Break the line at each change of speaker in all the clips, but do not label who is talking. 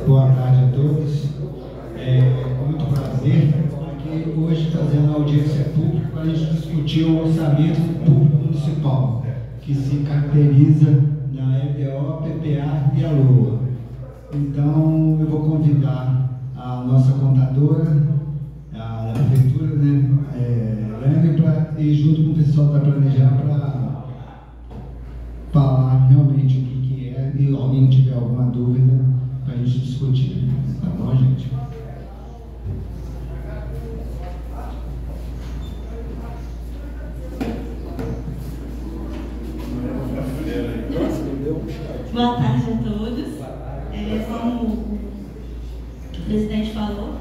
Boa tarde a todos. Com muito prazer aqui hoje fazendo a audiência pública para a gente discutir o orçamento público municipal, que se caracteriza na LDO, PPA e a LOA. Então, eu vou convidar a nossa contadora, a prefeitura, Leme, para ir junto com o pessoal da Planejar para falar realmente o que é, e alguém tiver alguma dúvida para a gente discutir. Tá bom, gente?
Boa tarde a todos. Como o presidente falou,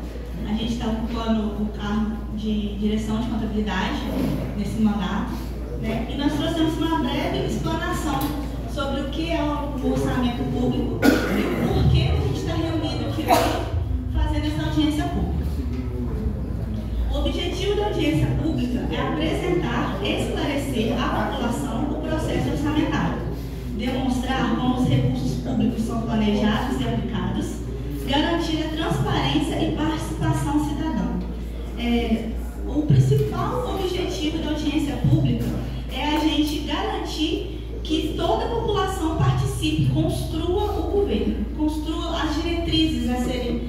a gente está ocupando o cargo de direção de contabilidade nesse mandato, né? E nós trouxemos uma breve explanação sobre o que é o orçamento público e por que a gente está reunido aqui hoje fazendo essa audiência pública. O objetivo da audiência pública é apresentar e esclarecer à população o processo orçamentário, demonstrar como os recursos públicos são planejados e aplicados, garantir a transparência e participação cidadã. O principal objetivo da audiência pública é a gente garantir que toda a população participe, construa o governo, construa as diretrizes a serem,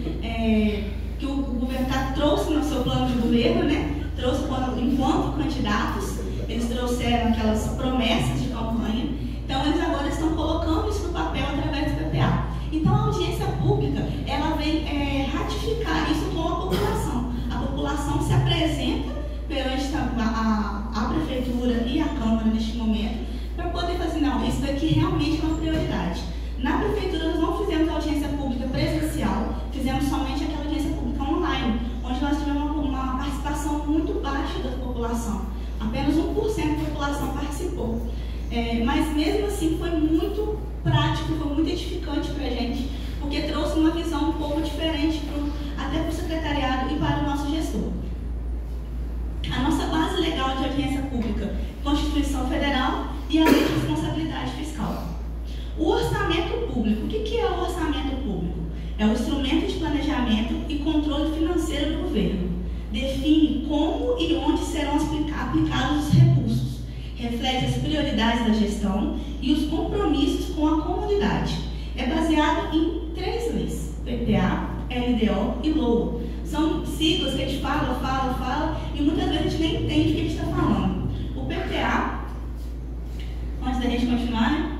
que o governo trouxe no seu plano de governo, né? Trouxe enquanto candidatos, eles trouxeram aquelas promessas de campanha. Então, eles agora estão colocando isso no papel através do PPA. Então, a audiência pública, ela vem ratificar isso com a população. A população se apresenta perante a prefeitura e a Câmara neste momento para poder fazer, não, isso daqui realmente é uma prioridade. Na prefeitura, nós não fizemos audiência pública presencial, fizemos somente aquela audiência pública online, onde nós tivemos uma participação muito baixa da população. Apenas 1% da população participou. Mas mesmo assim foi muito prático, foi muito edificante para a gente, porque trouxe uma visão um pouco diferente até para o secretariado e para o nosso gestor. A nossa base legal de audiência pública, Constituição Federal e a Lei de Responsabilidade Fiscal. O orçamento público, o que é o orçamento público? É o instrumento de planejamento e controle financeiro do governo. Define como e onde serão aplicados os recursos. Reflete as prioridades da gestão e os compromissos com a comunidade. É baseado em 3 leis: PPA, LDO e LOA. São siglas que a gente fala, e muitas vezes a gente nem entende o que a gente está falando. O PPA, antes da gente continuar,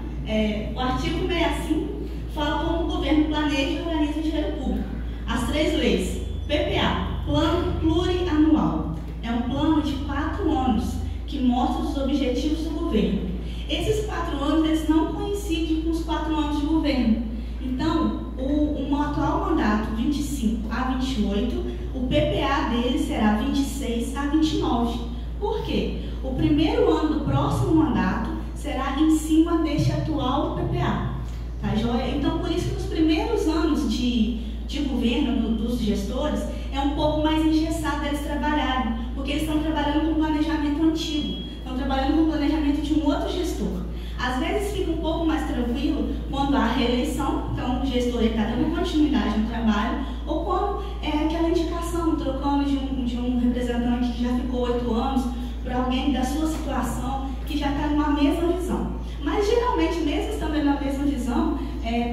o artigo 65 fala como o governo planeja e organiza o dinheiro público. As 3 leis: PPA, Plano Plurianual, é um plano de 4 anos que mostra os objetivos do governo. Esses 4 anos, eles não coincidem com os 4 anos de governo. Então, o atual mandato 25 a 28, o PPA dele será 26 a 29. Por quê? O primeiro ano do próximo mandato será em cima deste atual PPA. Tá, joia? Então, por isso que nos primeiros anos de governo dos gestores, é um pouco mais engessado eles trabalharem, porque eles estão trabalhando com planejamento antigo, estão trabalhando com planejamento de um outro gestor. Às vezes fica um pouco mais tranquilo quando há reeleição, então o gestor está dando continuidade no trabalho, ou quando é aquela indicação, trocando de um representante que já ficou 8 anos para alguém da sua situação, que já está numa mesma visão. Mas geralmente, mesmo estando na mesma visão,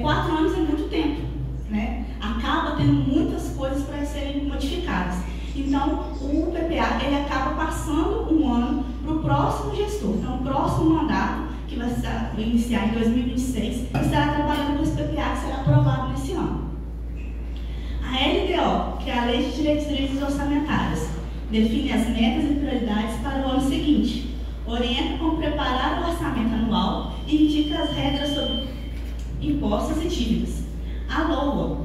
4 anos é muito tempo, né? Acaba tendo muitas coisas para serem modificadas. Então, o PPA, ele acaba passando um ano para o próximo gestor. Então, o próximo mandato, que vai iniciar em 2026, estará trabalhando com esse PPA que será aprovado nesse ano. A LDO, que é a Lei de Diretrizes Orçamentárias, define as metas e prioridades para o ano seguinte, orienta como preparar o orçamento anual e indica as regras sobre impostos e dívidas. A LOA,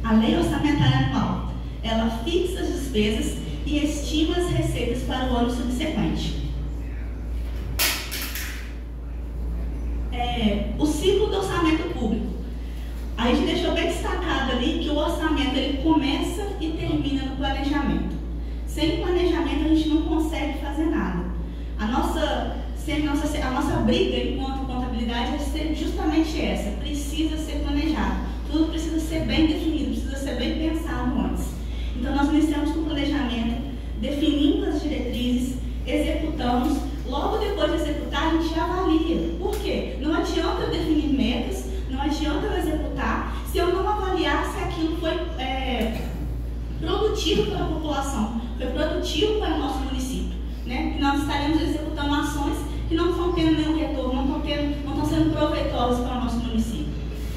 a Lei Orçamentária Anual, ela fixa as despesas e estima as receitas para o ano subsequente. O ciclo do orçamento público. A gente deixou bem destacado ali que o orçamento ele começa e termina no planejamento. Sem planejamento a gente não consegue fazer nada. A nossa briga enquanto contabilidade é justamente essa, precisa ser planejada. ser bem definido, precisa ser bem pensado antes. Então, nós iniciamos com o planejamento, definimos as diretrizes, executamos. Logo depois de executar, a gente avalia. Por quê? Não adianta eu definir metas, não adianta eu executar, se eu não avaliar se aquilo foi produtivo para a população, foi produtivo para o nosso município, né? Nós estaremos executando ações que não estão tendo nenhum retorno, não estão sendo proveitosas para o nosso município.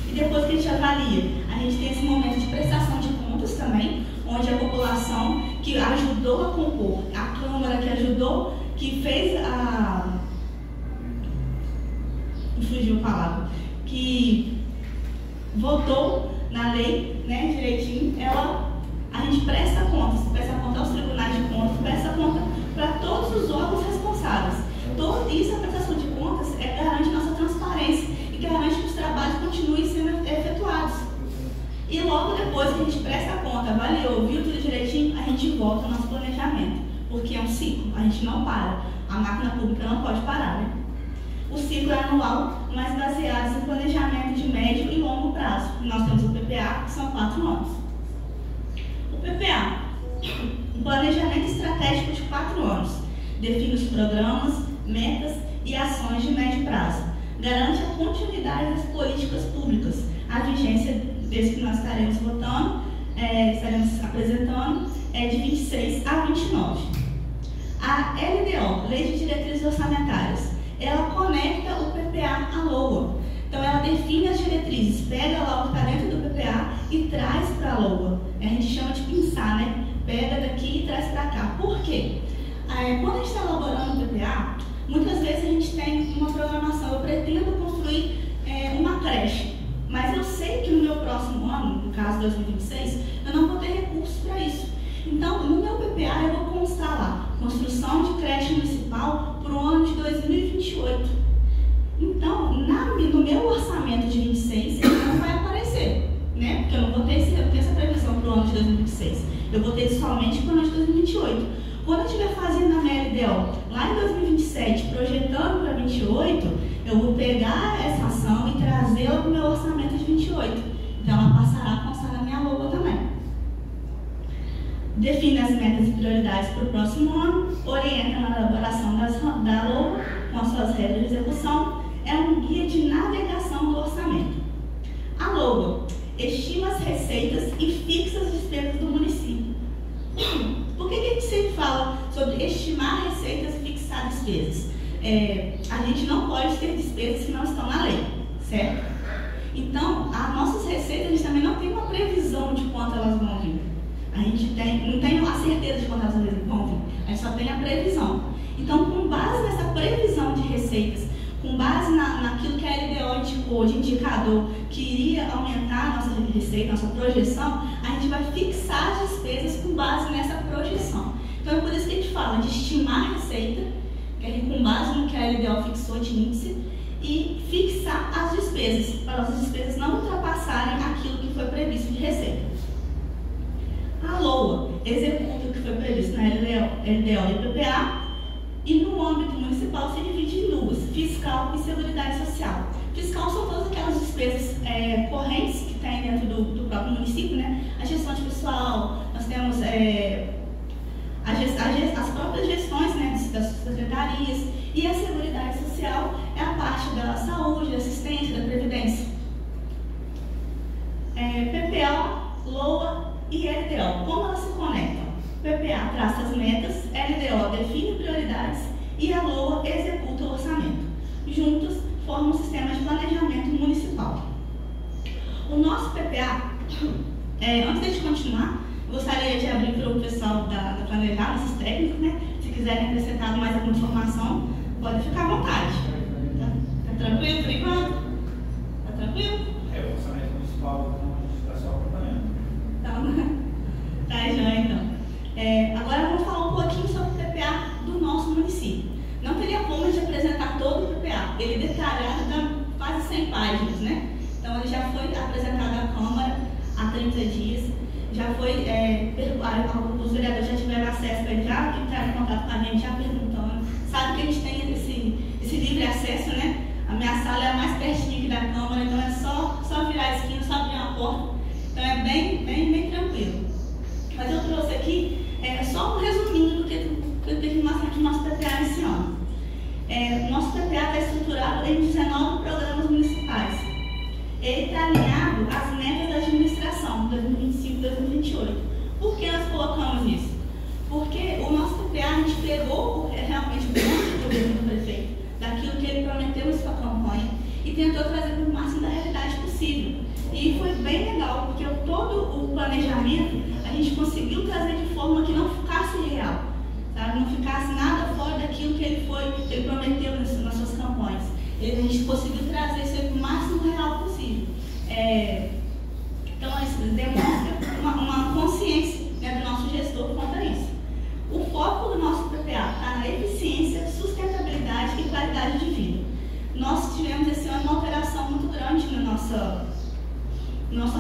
E depois que a gente avalia, a gente tem esse momento de prestação de contas também, onde a população que ajudou a compor, a Câmara que ajudou, que fez a... fugiu a palavra, que votou na lei, né, direitinho, a gente presta conta aos tribunais de contas, presta conta para todos os órgãos responsáveis. Isso, a prestação de contas, garante nossa transparência e garante que os trabalhos continuem sendo efetuados. E logo depois que a gente presta a conta, avaliou, viu tudo direitinho, a gente volta ao nosso planejamento, porque é um ciclo, a gente não para. A máquina pública não pode parar, né? O ciclo é anual, mas baseado em planejamento de médio e longo prazo. Nós temos o PPA, que são 4 anos. O PPA, um planejamento estratégico de 4 anos, define os programas, metas e ações de médio prazo. Garante a continuidade das políticas públicas. A vigência desse que nós estaremos votando, estaremos apresentando, é de 26 a 29. A LDO, Lei de Diretrizes Orçamentárias, ela conecta o PPA à LOA. Então, ela define as diretrizes, pega lá o que está dentro do PPA e traz para a LOA. A gente chama de pinçar, né? Pega daqui e traz para cá. Por quê? Quando a gente está elaborando o PPA, muitas vezes a gente tem uma programação. Eu pretendo construir uma creche, mas eu sei que no meu próximo ano, no caso 2026, eu não vou ter recursos para isso. Então, no meu PPA, eu vou constar lá, construção de creche municipal para o ano de 2028. Então, no meu orçamento de 26, ele não vai aparecer, né? Porque eu não vou ter essa previsão para o ano de 2026. Eu vou ter somente para o ano de 2028. Quando eu estiver fazendo a minha LDO lá em 2027, projetando para 2028, eu vou pegar essa ação e trazê-la para o meu orçamento de 28. Então, ela passará a constar na minha LOA também. Define as metas e prioridades para o próximo ano, orienta na elaboração da LOA com as suas regras de execução, é um guia de navegação do orçamento. A LOA estima as receitas e fixa as despesas do município. Por que a gente sempre fala sobre estimar receitas e fixar despesas? A gente não pode ter despesas que não estão na lei, certo? Então, as nossas receitas, a gente também não tem uma previsão de quanto elas vão vir. A gente não tem a certeza de quanto elas vão vir, a gente só tem a previsão. Então, com base nessa previsão de receitas, com base naquilo que a LDO indicou de indicador que iria aumentar a nossa receita, nossa projeção, a gente vai fixar as despesas com base nessa projeção. Então, é por isso que a gente fala de estimar a receita, que é com base no que a LDO fixou de índice, e fixar as despesas, para as despesas não ultrapassarem aquilo que foi previsto de receita. A LOA executa o que foi previsto na LDO e PPA, e no âmbito municipal se divide em duas, fiscal e seguridade social. Fiscal são todas aquelas despesas correntes que tem dentro do próprio município, né? A gestão de pessoal, nós temos as próprias gestões, né, das secretarias, e a seguridade social é a parte da saúde, da assistência, da previdência. PPA, LOA e LDO, como elas se conectam? PPA traça as metas, LDO define prioridades e a LOA executa o orçamento. Juntos, formam um sistema de planejamento municipal. O nosso PPA, antes de continuar, gostaria de abrir para o pessoal da Planejar, esses técnicos, né? Se quiserem acrescentar mais alguma informação, pode ficar à vontade. Tá tranquilo por enquanto? Tá tranquilo?
O orçamento municipal está só acompanhando.
Então, tá, já então. Agora vamos falar um pouquinho sobre o PPA do nosso município. Não teria como de apresentar todo o PPA. Ele é detalhado, dá quase 100 páginas, né? Então, ele já foi apresentado à Câmara há 30 dias. Já foi, os vereadores já tiveram acesso a ele, já entraram em contato com a gente, já perguntando. Sabe que a gente tem esse livre acesso, né? A minha sala é a mais pertinho aqui da Câmara, então é só virar a esquina, só abrir uma porta. Então bem tranquilo. Mas eu trouxe aqui só um resuminho do que teve no nosso PPA esse ano. O nosso PPA está estruturado em 19 programas municipais. Ele está alinhado às metas da administração 2025 e 2028. Por que nós colocamos isso? Porque o nosso PPA, a gente pegou realmente o plano de governo do prefeito, daquilo que ele prometeu em sua campanha, e tentou trazer para o máximo da realidade possível. E foi bem legal, porque todo o planejamento a gente conseguiu trazer de forma que não ficasse real, sabe? Não ficasse nada fora daquilo que ele prometeu nas suas campanhas. A gente conseguiu trazer isso para o máximo real possível. Então, isso demonstra uma consciência, né, do nosso gestor quanto a isso. O foco do nosso PPA está na eficiência, sustentabilidade e qualidade de vida. Nós tivemos esse ano uma alteração muito grande no nosso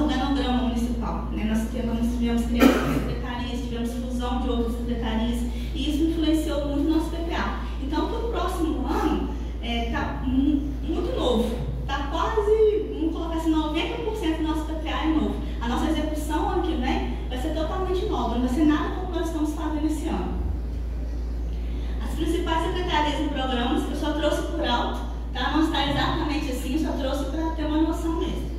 organograma municipal, né? Nós tivemos criação de secretarias, tivemos fusão de outras secretarias, e isso influenciou muito o nosso PPA. Então, para o próximo ano, está muito novo. Está quase, vamos colocar assim, 90% do nosso PPA é novo. A nossa execução ano que vem vai ser totalmente nova, não vai ser nada como nós estamos fazendo esse ano. As principais secretarias e programas, eu só trouxe por alto, tá? Não está exatamente assim, só trouxe para ter uma noção mesmo.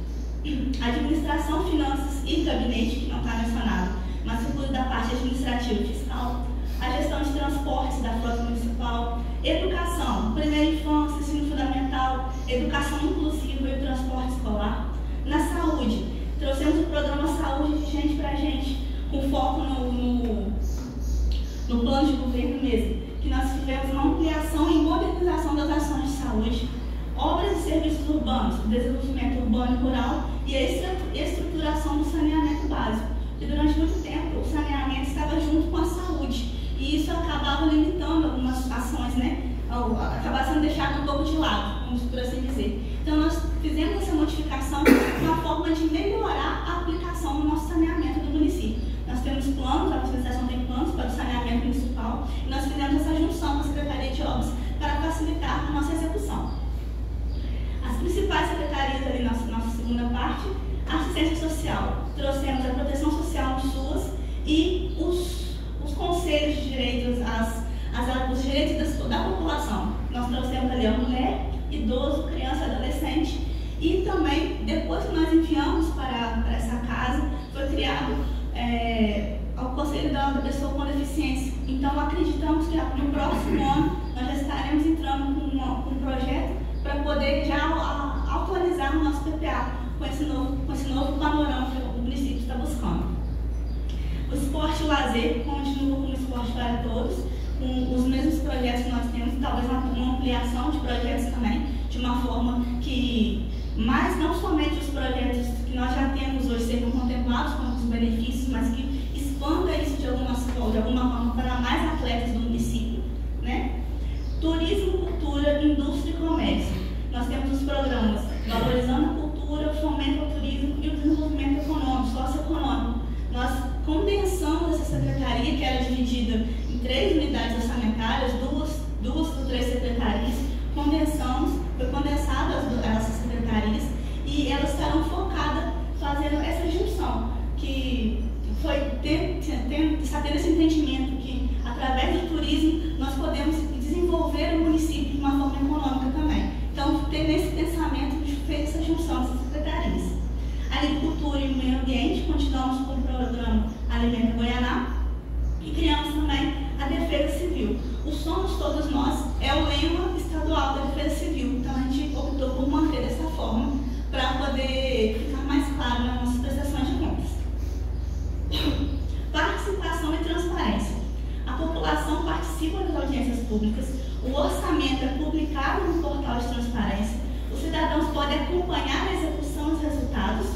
Administração, finanças e gabinete, que não está mencionado, mas inclui da parte administrativa e fiscal, a gestão de transportes da frota municipal, educação, primeira infância, ensino fundamental, educação inclusiva e transporte escolar. Na saúde, trouxemos o programa Saúde de Gente para Gente, com foco no plano de governo mesmo, que nós tivemos uma ampliação e modernização das ações de saúde, obras e serviços urbanos, desenvolvimento urbano e rural e a estruturação do saneamento básico, porque durante muito tempo o saneamento estava junto com a saúde e isso acabava limitando algumas ações, né? Acabava sendo deixado um pouco de lado, vamos por assim dizer. Então nós fizemos essa modificação como uma forma de melhorar a aplicação do nosso saneamento do município. Nós temos planos, a administração tem planos para o saneamento municipal e nós fizemos essa junção com a Secretaria de Obras para facilitar a nossa execução. As principais secretarias ali na nossa segunda parte, assistência social, trouxemos a proteção social no SUAS e os conselhos de direitos, os direitos da população. Nós trouxemos ali a mulher, idoso, criança, adolescente e também, depois que nós enviamos para essa casa, foi criado o Conselho da Pessoa com Deficiência. Então, acreditamos que no próximo ano nós já estaremos entrando com um projeto para poder já atualizar o nosso PPA com esse novo panorama que o município está buscando. O esporte e o lazer continua como esporte para todos, com os mesmos projetos que nós temos, talvez uma ampliação de projetos também, de uma forma que, mas não somente os projetos que nós já temos hoje sejam contemplados com os benefícios, mas que expanda isso de alguma forma para mais atletas do município, né? Turismo, cultura, indústria e comércio. Nós temos os programas Valorizando a Cultura, Fomento ao Turismo e o Desenvolvimento Econômico, Socioeconômico. Nós condensamos essa secretaria, que era dividida em 3 unidades orçamentárias, duas ou 3 secretarias, foi condensado essas secretarias e elas estarão focadas fazendo essa junção, que está tendo esse entendimento que, através do turismo, nós podemos desenvolver o município de uma forma econômica também. Então, tendo esse pensamento, a gente fez essa junção dessas secretarias. Agricultura e Meio Ambiente, continuamos com o programa Alimento Goianá e criamos também a Defesa Civil. O Somos Todos Nós é o lema estadual da Defesa Civil, então a gente optou por manter dessa forma para poder ficar mais claro nas nossas prestações de contas. Participação e transparência. A população participa das audiências públicas, o orçamento é publicado no portal de transparência, os cidadãos podem acompanhar a execução dos resultados.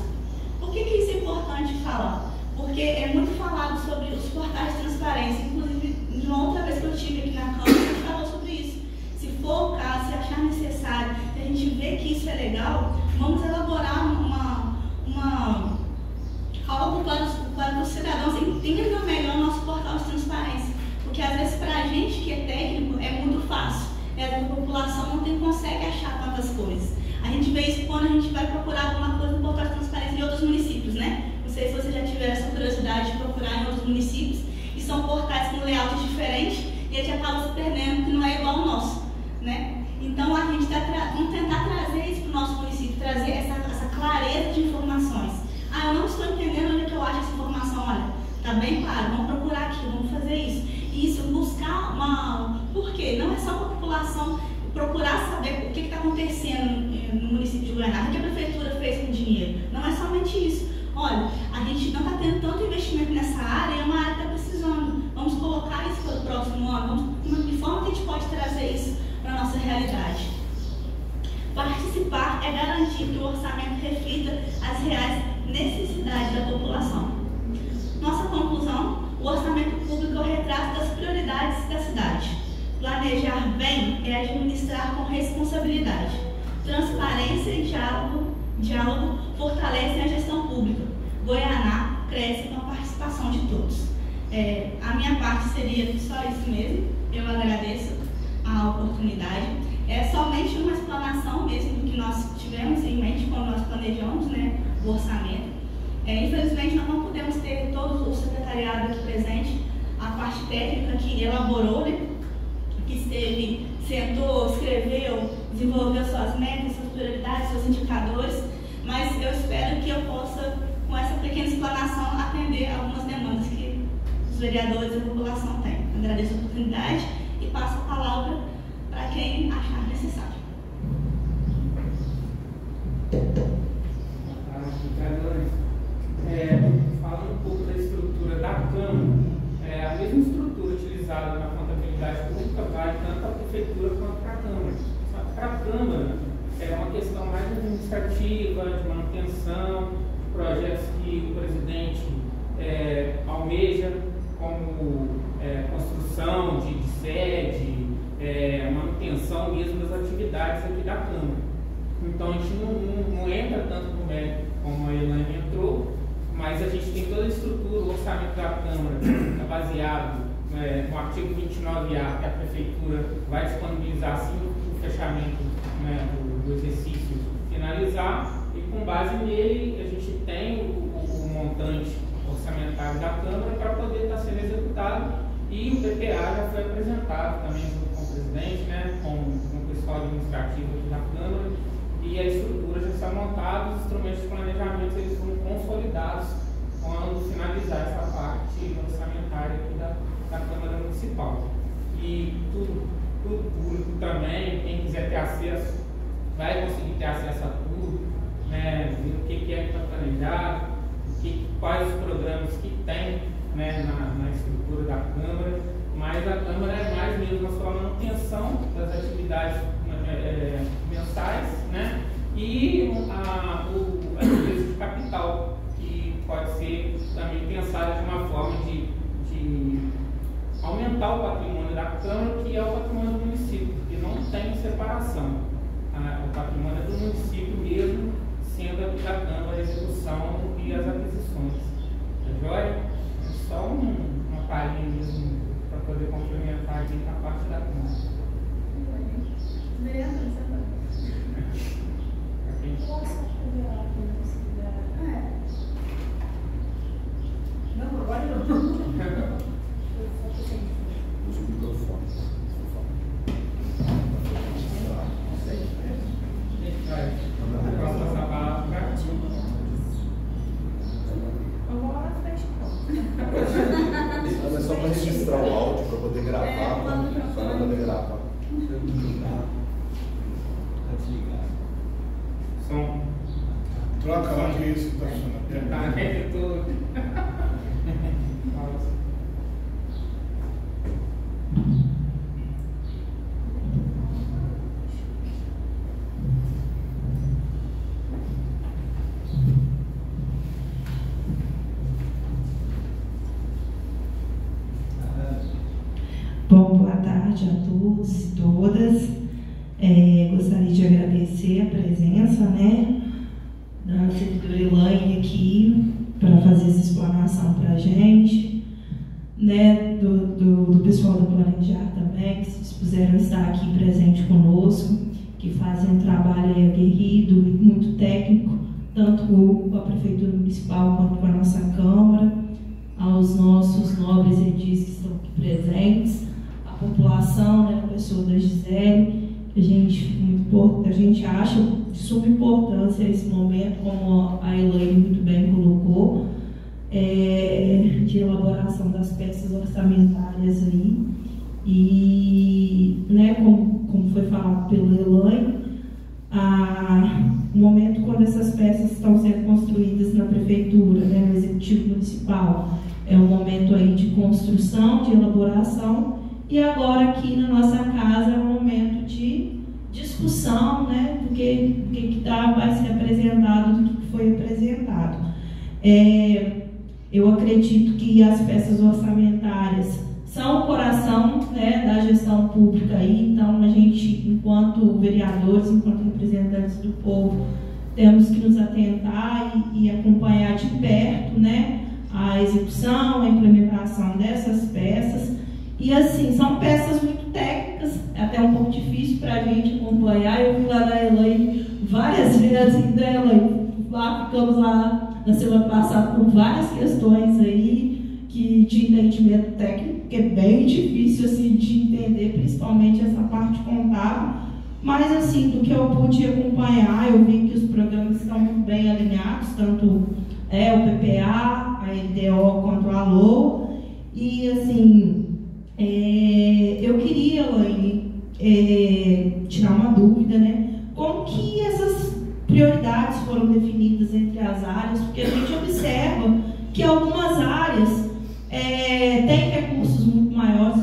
Por que isso é importante falar? Porque é muito falado sobre os portais de transparência, inclusive, de uma outra vez que eu estive aqui na Câmara, a gente falou sobre isso. Se for o caso, se achar necessário, se a gente vê que isso é legal, vamos elaborar algo para que os cidadãos entendam melhor o nosso portal de transparência. Porque às vezes para a gente que é técnico é muito fácil, a população não consegue achar tantas coisas. A gente vê isso quando a gente vai procurar alguma coisa no portal de transparência de outros municípios, né? Não sei se vocês municípios, e são portais com layouts diferentes, e a gente acaba se perdendo, que não é igual ao nosso, né? Então a gente vamos tentar trazer isso para o nosso município, trazer essa clareza de informações. Ah, eu não estou entendendo onde é que eu acho essa informação, olha, está bem claro, vamos procurar aqui, vamos fazer isso. E isso, buscar por quê? Não é só para a população procurar saber o que está acontecendo no município de Goiânia, o que a prefeitura fez com o dinheiro. Não é somente isso. Olha, a gente não está tendo tanto investimento nessa área, é uma área que está precisando. Vamos colocar isso para o próximo ano, de forma que a gente pode trazer isso para a nossa realidade. Participar é garantir que o orçamento reflita as reais necessidades da população. Nossa conclusão: o orçamento público é o retrato das prioridades da cidade. Planejar bem é administrar com responsabilidade. Transparência e diálogo fortalecem a gestão pública. Goiânia cresce com a participação de todos. A minha parte seria só isso mesmo. Eu agradeço a oportunidade. É somente uma explanação mesmo do que nós tivemos em mente quando nós planejamos, né, o orçamento. Infelizmente, nós não pudemos ter todo o secretariado aqui presente, a parte técnica que elaborou, né, que esteve, sentou, escreveu, desenvolveu suas metas, suas prioridades, seus indicadores, mas eu espero que eu possa, com essa pequena explanação, atender algumas demandas que os vereadores e a população têm. Agradeço a oportunidade e passo a palavra para quem achar necessário.
Falando um pouco da estrutura da Câmara, a mesma estrutura utilizada na contabilidade pública vale tanto para a Prefeitura quanto para a Câmara. Só que para a Câmara é uma questão mais administrativa, de manutenção, projetos que o presidente almeja, como construção de sede, manutenção mesmo das atividades aqui da Câmara. Então a gente não entra tanto no mérito como a Elaine entrou, mas a gente tem toda a estrutura, o orçamento da Câmara é baseado no artigo 29A, que a Prefeitura vai disponibilizar assim o fechamento do exercício finalizar, e com base nele a gente tem o montante orçamentário da Câmara para poder estar sendo executado, e o PPA já foi apresentado também junto com o presidente, com o pessoal administrativo aqui da Câmara, e a estrutura já está montada, os instrumentos de planejamento eles foram consolidados quando finalizar essa parte orçamentária aqui da Câmara Municipal. E tudo público também, quem quiser ter acesso, vai conseguir ter acesso a tudo, ver o que é que está planejado, quais os programas que tem na estrutura da Câmara, mas a Câmara é mais mesmo a sua manutenção das atividades mensais, e a despesa de capital, que pode ser também pensada de uma forma de aumentar o patrimônio da Câmara, que é o patrimônio do município, porque não tem separação. O patrimônio é do município mesmo, sendo aqui da Câmara a execução e as aquisições. Tá joia? É só uma palhinha mesmo para poder complementar aqui na parte da Câmara.
Não, agora não.
Usa o microfone.
Posso passar a palavra para ti?
Vamos lá na frente.
Não, é só para registrar o áudio, para poder gravar. Para poder gravar.
Som.
Troca lá que isso está funcionando.
Tá aqui tudo.
Bom, boa tarde a todos e todas. Gostaria de agradecer a presença, da servidora Elaine aqui para fazer essa explanação para a gente, do pessoal do Planejar também, que se dispuseram a estar aqui presente conosco, que fazem um trabalho aguerrido e muito técnico, tanto com a Prefeitura Municipal quanto com a nossa Câmara, aos nossos nobres edis que estão aqui presentes, a população, né, a pessoa da Gisele, que a gente acha de suma importância esse momento, como a Elaine muito bem colocou, de elaboração das peças orçamentárias aí. E, né, como foi falado pela Elaine, o momento quando essas peças estão sendo construídas na prefeitura, né, no executivo municipal, é um momento aí de construção, de elaboração, e agora aqui na nossa casa é um momento de discussão, né, do que vai ser apresentado, do que foi apresentado. Eu acredito que as peças orçamentárias são o coração, né, da gestão pública aí, então a gente, enquanto vereadores, enquanto representantes do povo, temos que nos atentar e acompanhar de perto, né, a execução, a implementação dessas peças. E assim, são peças muito técnicas, é até um pouco difícil para a gente acompanhar. Eu fui lá na Elaine várias vezes, lá ficamos lá na semana passada com várias questões aí de entendimento técnico, que é bem difícil assim, de entender, principalmente essa parte contábil. Mas assim, do que eu pude acompanhar, eu vi que os programas estão muito bem alinhados, tanto o PPA, a LDO quanto a LOA. E assim, eu queria, Elaine, tirar uma dúvida, né? Como que essas prioridades foram definidas entre as áreas? Porque a gente observa que algumas áreas têm recursos muito maiores,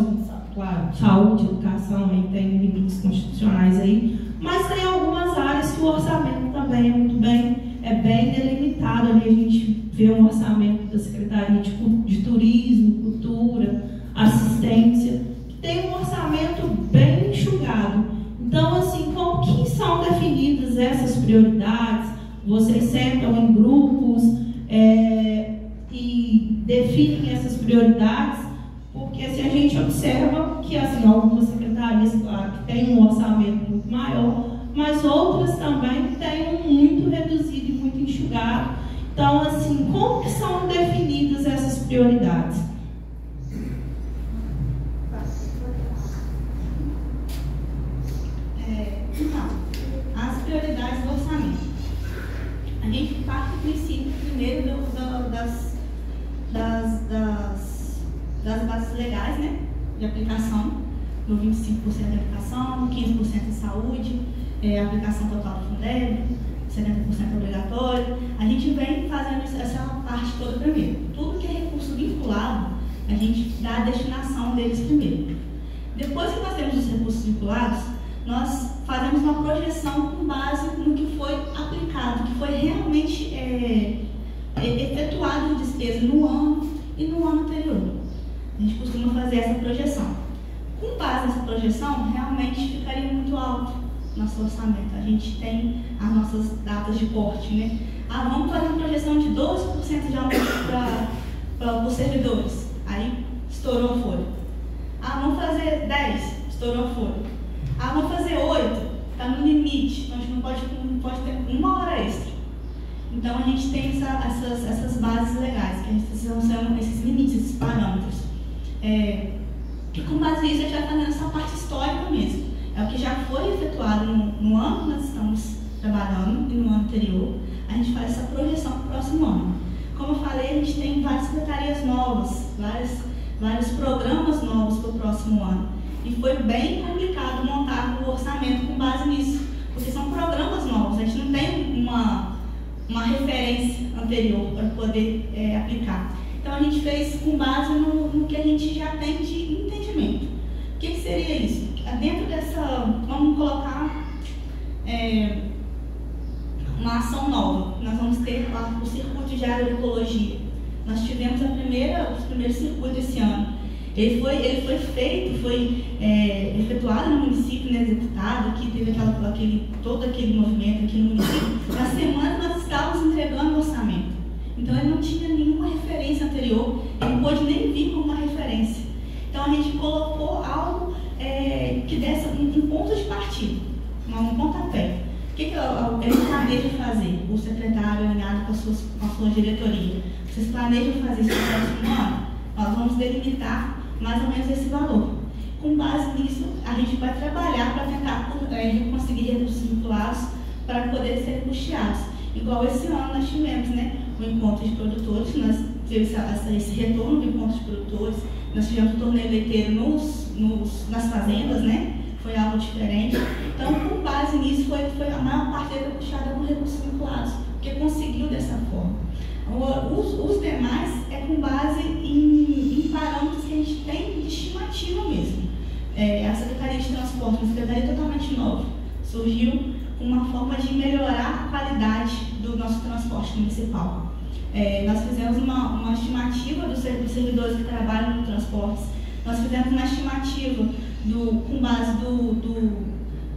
claro, saúde, educação, aí tem limites constitucionais aí, mas tem algumas áreas que o orçamento também é bem delimitado. Ali a gente vê um orçamento da Secretaria de Turismo, Cultura, Assistência, que tem um orçamento bem enxugado. Então, assim, como que são definidas essas prioridades? Vocês sentam em grupos e definem essas prioridades? Porque assim, a gente observa que assim, algumas secretarias, claro, que têm um orçamento muito maior, mas outras também têm um muito reduzido e muito enxugado. Então, assim, como que são definidas essas prioridades?
Então, as prioridades do orçamento. A gente parte do princípio, primeiro, das bases legais, né, de aplicação, no 25% de aplicação, 15% de saúde, aplicação total do Fundeb, 70% obrigatório. A gente vem fazendo essa parte toda primeiro. Tudo que é recurso vinculado, a gente dá a destinação deles primeiro. Depois que nós temos os recursos vinculados, nós fazemos uma projeção com base no que foi aplicado, que foi realmente efetuado de despesa no ano e no ano anterior. A gente costuma fazer essa projeção. Com base nessa projeção, realmente ficaria muito alto nosso orçamento. A gente tem as nossas datas de corte, né? Vamos fazer uma projeção de 12% de aumento para os servidores. Aí, estourou a folha. Vamos fazer 10%, estourou a folha. Vamos fazer 8%, está no limite, então a gente não pode ter uma hora extra. Então a gente tem essas bases legais, que a gente são esses limites, esses parâmetros. E com base nisso a gente vai fazendo essa parte histórica mesmo. É o que já foi efetuado no ano que nós estamos trabalhando e no ano anterior. A gente faz essa projeção para o próximo ano. Como eu falei, a gente tem várias secretarias novas, vários programas novos para o próximo ano. E foi bem complicado montar o orçamento com base nisso, porque são programas novos, a gente não tem uma referência anterior para poder aplicar. Então a gente fez com base no que a gente já tem de entendimento. O que seria isso? Dentro dessa, vamos colocar uma ação nova. Nós vamos ter lá o circuito de agroecologia. Nós tivemos os primeiros circuitos esse ano. Ele foi efetuado no município, né, executado, aqui teve todo aquele movimento aqui no município. Na semana nós estávamos entregando o orçamento. Então ele não tinha nenhuma referência anterior, ele não pôde nem vir como uma referência. Então a gente colocou algo que desse um ponto de partida, um pontapé. que ele planeja fazer, o secretário alinhado com a sua diretoria? Vocês planejam fazer isso no próximo ano? Nós vamos delimitar mais ou menos esse valor. Com base nisso, a gente vai trabalhar para tentar conseguir recursos vinculados para poder ser custeados. Igual esse ano nós tivemos, né, o encontro de produtores, nós tivemos esse retorno do encontro de produtores, nós tivemos o torneio leiteiro nas fazendas, né? Foi algo diferente. Então, com base nisso, foi a maior parte dele puxada com recursos vinculados, porque conseguiu dessa forma. Os demais é com base em parâmetros que a gente tem de estimativa mesmo. A Secretaria de Transporte, uma secretaria totalmente nova, surgiu com uma forma de melhorar a qualidade do nosso transporte municipal. Nós fizemos uma estimativa dos servidores que trabalham no transporte, nós fizemos uma estimativa com base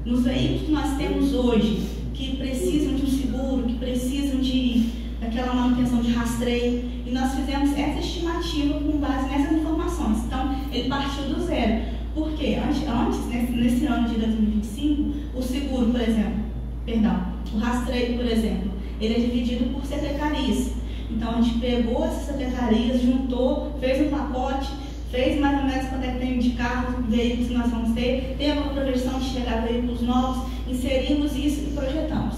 nos veículos que nós temos hoje, que precisam de um seguro, que precisam daquela manutenção de rastreio, e nós fizemos essa estimativa com base nessas informações. Então, ele partiu do zero. Porque antes nesse ano de 2025, o seguro, por exemplo, o rastreio, por exemplo, ele é dividido por secretarias. Então, a gente pegou essas secretarias, juntou, fez um pacote, fez mais ou menos quanto é que tem de carros, veículos que nós vamos ter, tem uma projeção de chegar veículos novos, inserimos isso e projetamos.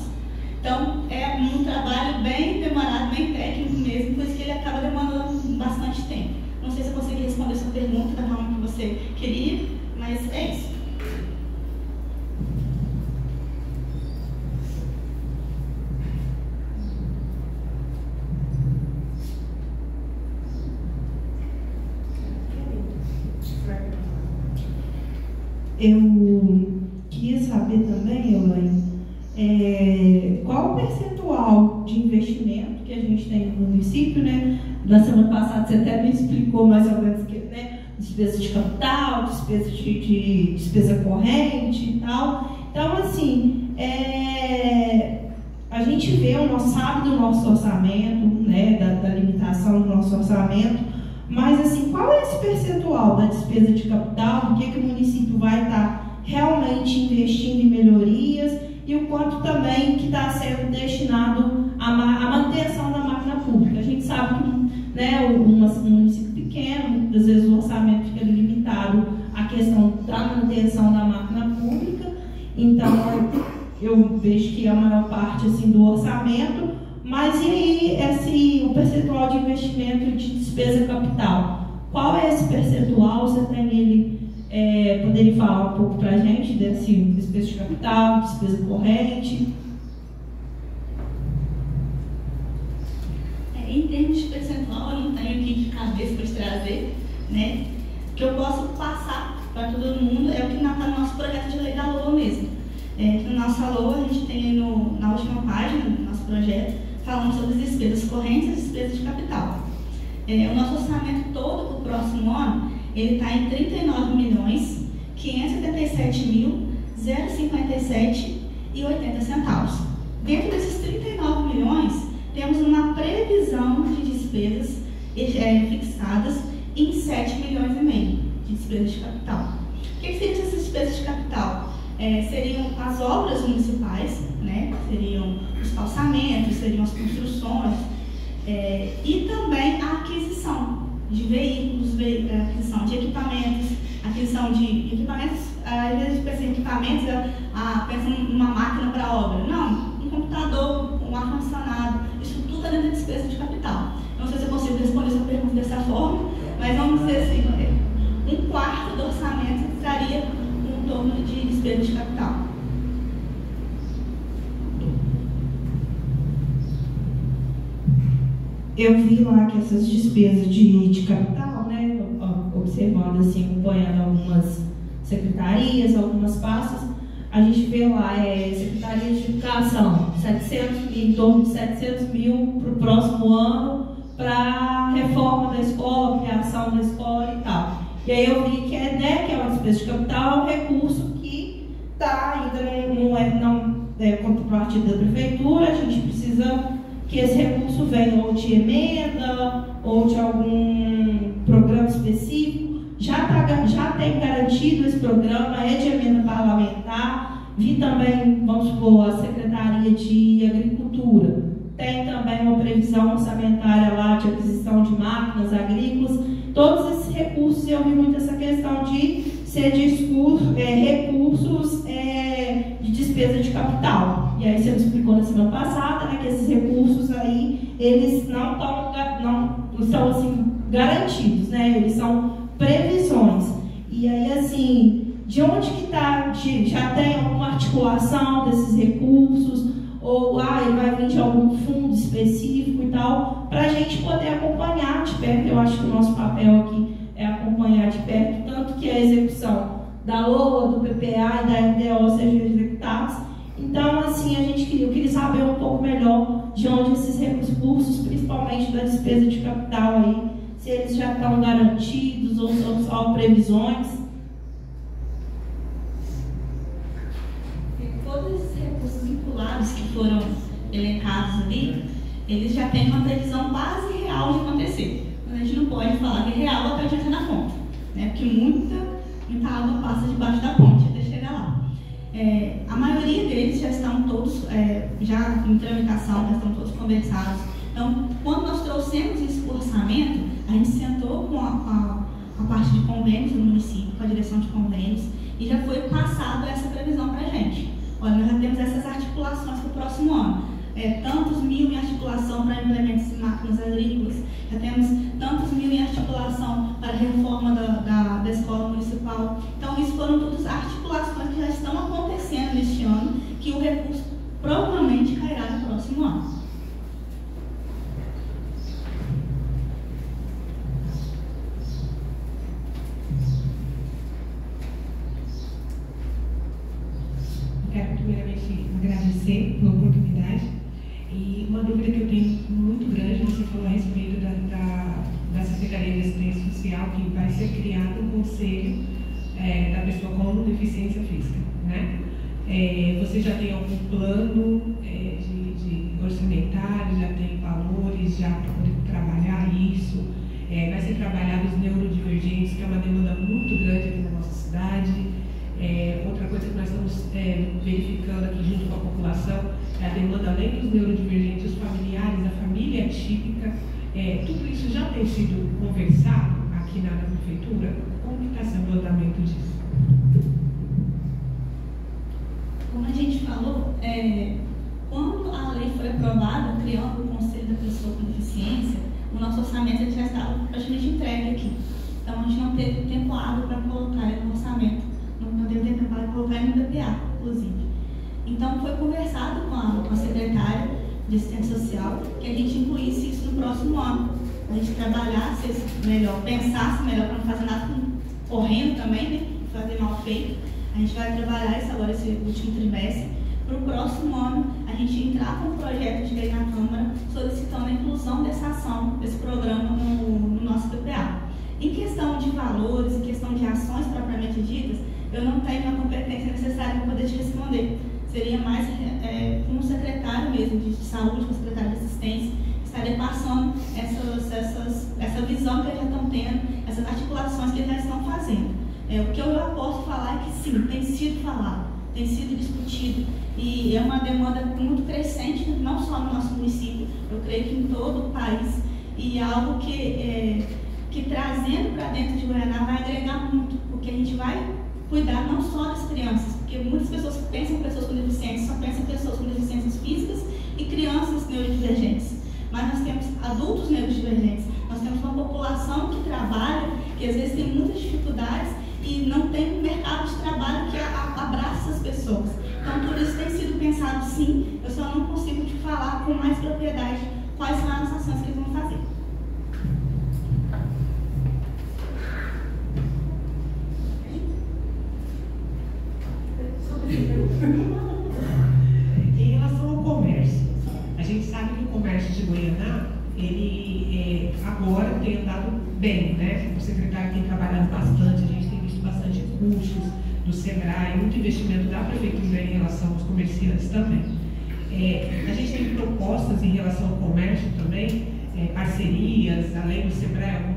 Então, é um trabalho bem demorado, bem técnico mesmo, por isso que ele acaba demandando bastante tempo. Não sei se eu consegui responder sua pergunta da forma que você queria, mas é isso.
Eu queria saber também, Elaine, qual o percentual de investimento que a gente tem no município, né? Na semana passada você até me explicou mais ou menos que, né, despesa de capital, despesa corrente e tal. Então, assim, a gente sabe do nosso orçamento, né, da limitação do nosso orçamento, mas, assim, qual é esse percentual da despesa de capital, do que o município vai estar realmente investindo em melhorias e o quanto também que está sendo destinado à manutenção da máquina pública? A gente sabe que, né, um município pequeno, muitas vezes o orçamento fica limitado à questão da manutenção da máquina pública, então eu vejo que é a maior parte, assim, do orçamento. Mas e aí, o percentual de investimento de despesa capital? Qual é esse percentual? Você tem ele, poderia falar um pouco para a gente desse despesa de capital, despesa corrente?
Em termos de percentual, eu não tenho aqui de cabeça para te trazer, né? O que eu posso passar para todo mundo é o que está no nosso projeto de lei da LOA mesmo. Na nossa LOA, a gente tem na última página do nosso projeto, falando sobre as despesas correntes e as despesas de capital. O nosso orçamento todo para o próximo ano, ele está em R$ 39.577.057,80. Dentro desses 39 milhões, temos uma previsão de despesas fixadas em 7,5 milhões de despesas de capital. O que seriam essas despesas de capital? Seriam as obras municipais, né? Seriam os calçamentos, seriam as construções, e também a aquisição de veículos, aquisição de equipamentos, às vezes pensa em equipamentos, pensa numa máquina para obra. Não, um computador, um ar-condicionado, isso tudo está dentro da despesa de capital. Não sei se eu consigo responder essa pergunta dessa forma, mas vamos dizer assim, 1/4 do orçamento estaria em torno de despesa de capital.
Eu vi lá que essas despesas de capital, né, observando assim, acompanhando algumas secretarias, algumas pastas, a gente vê lá Secretaria de Educação, em torno de 700 mil para o próximo ano, para reforma da escola, criação da escola e tal. E aí eu vi que que é uma despesa de capital, é um recurso que ainda não é contrapartida da prefeitura, a gente precisa que esse recurso venha ou de emenda ou de algum programa específico. Já tem garantido esse programa, é de emenda parlamentar. Vi também, vamos supor, a secretária área de agricultura. Tem também uma previsão orçamentária lá de aquisição de máquinas agrícolas. Todos esses recursos, eu vi muito essa questão de ser recursos de despesa de capital. E aí você me explicou na semana passada, né, que esses recursos aí, eles não estão assim, garantidos, né? Eles são previsões. E aí, assim, de onde que está? Já tem alguma articulação desses recursos? Ou ele vai vir de algum fundo específico e tal, para a gente poder acompanhar de perto. Eu acho que o nosso papel aqui é acompanhar de perto, tanto que a execução da LOA, do PPA e da MDO sejam executados. Então, assim, eu queria saber um pouco melhor de onde esses recursos, principalmente da despesa de capital aí, se eles já estão garantidos ou são só previsões.
Todos esses recursos vinculados que foram elencados ali, eles já têm uma previsão quase real de acontecer. A gente não pode falar que é real até chegar na ponta, né? Porque muita água passa debaixo da ponte até chegar lá. A maioria deles já estão todos já em tramitação, já estão todos conversados. Então, quando nós trouxemos isso para o orçamento, a gente sentou com a parte de convênios do município, com a direção de convênios, e já foi passada essa previsão para a gente. Olha, nós já temos essas articulações para o próximo ano. Tantos mil em articulação para implementos de máquinas agrícolas, já temos tantos mil em articulação para a reforma da escola municipal. Então, isso foram todas articulações que já estão acontecendo neste ano, que o recurso provavelmente cairá no próximo ano.
Quero primeiramente agradecer pela oportunidade. E uma dúvida que eu tenho muito grande, você falou a respeito da Secretaria de Assistência Social, que vai ser criado um conselho da pessoa com deficiência física, né? Você já tem algum plano de orçamentário, já tem valores já para poder trabalhar isso? Vai ser trabalhado os neurodivergentes, que é uma demanda muito grande aqui na nossa cidade. Outra coisa que nós estamos verificando aqui junto com a população é a demanda, além dos neurodivergentes, os familiares, a família típica. Tudo isso já tem sido conversado aqui na prefeitura? Como está sendo o andamento disso?
Como a gente falou, quando a lei foi aprovada, criando o Conselho da Pessoa com Deficiência, o nosso orçamento já estava praticamente entregue aqui. Então, a gente não teve tempo hábil para colocar ele no orçamento. Não teve tempo para colocar ele no PPA, inclusive. Então, foi conversado com a secretária de Assistência Social que a gente incluísse isso no próximo ano. A gente trabalhasse melhor, pensasse melhor para não fazer nada correndo também, né? Fazer mal feito. A gente vai trabalhar isso agora, esse último trimestre. Para o próximo ano, a gente entrar com um projeto de lei na Câmara solicitando a inclusão dessa ação, desse programa no nosso PPA. Em questão de valores, em questão de ações propriamente ditas, eu não tenho a competência necessária para poder te responder. Seria mais com o secretário mesmo de saúde, com o secretário de assistência, que estaria passando essa visão que eles já estão tendo, essas articulações que eles já estão fazendo. O que eu posso falar é que sim, tem sido falado, tem sido discutido, e é uma demanda muito crescente, não só no nosso município, eu creio que em todo o país, e é algo que trazendo para dentro de Goiânia vai agregar muito, porque a gente vai cuidar não só das crianças, porque muitas pessoas que pensam em pessoas com deficiência só pensam em pessoas com deficiências físicas e crianças neurodivergentes. Mas nós temos adultos neurodivergentes, nós temos uma população que trabalha, que às vezes tem muitas dificuldades e não tem um mercado de trabalho que abraça essas pessoas. Então, tudo isso tem sido pensado sim, eu só não consigo te falar com mais propriedade quais são as ações que eles vão fazer.
Em relação ao comércio, a gente sabe que o comércio de Goiânia, ele agora tem andado bem, né? O secretário tem trabalhado bastante, a gente tem visto bastante cursos do Sebrae, muito investimento da prefeitura em relação aos comerciantes também. A gente tem propostas em relação ao comércio também, parcerias, além do Sebrae,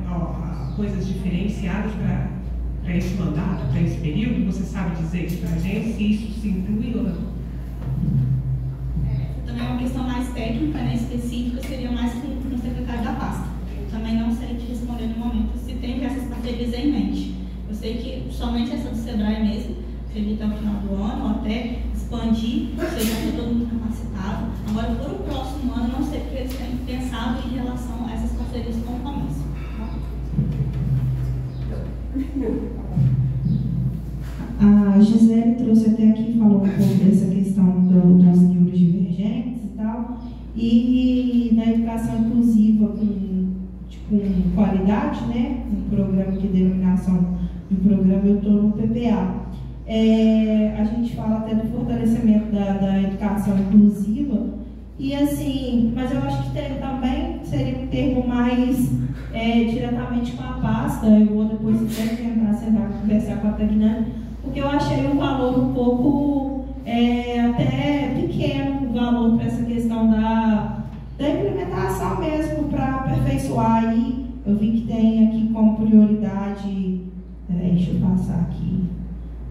coisas diferenciadas para esse mandato, para esse período. Você sabe dizer isso para a gente, se isso se inclui ou não?
também é uma questão mais técnica, né, específica, seria mais com o secretário da pasta. Também não sei te responder no momento se tem essas parcerias em mente. Eu sei que somente essa do Sebrae mesmo, seria até o final do ano, ou até expandir, seja para todo mundo capacitado. Agora, por o próximo ano, não sei porque eles têm pensado em relação a essas parcerias com o comércio.
A Gisele trouxe até aqui, falou um pouco dessa questão dos neurodivergentes e tal, e da educação inclusiva com qualidade, né? Um programa que denominação de programa, eu estou no PPA. A gente fala até do fortalecimento da educação inclusiva, e assim, mas eu acho que também seria um termo mais diretamente com a pasta. Eu vou depois até tentar sentar conversar com a Tagnani, porque eu achei um valor um pouco até pequeno, o valor para essa questão da implementação mesmo, para aperfeiçoar aí. Eu vi que tem aqui como prioridade, deixa eu passar aqui,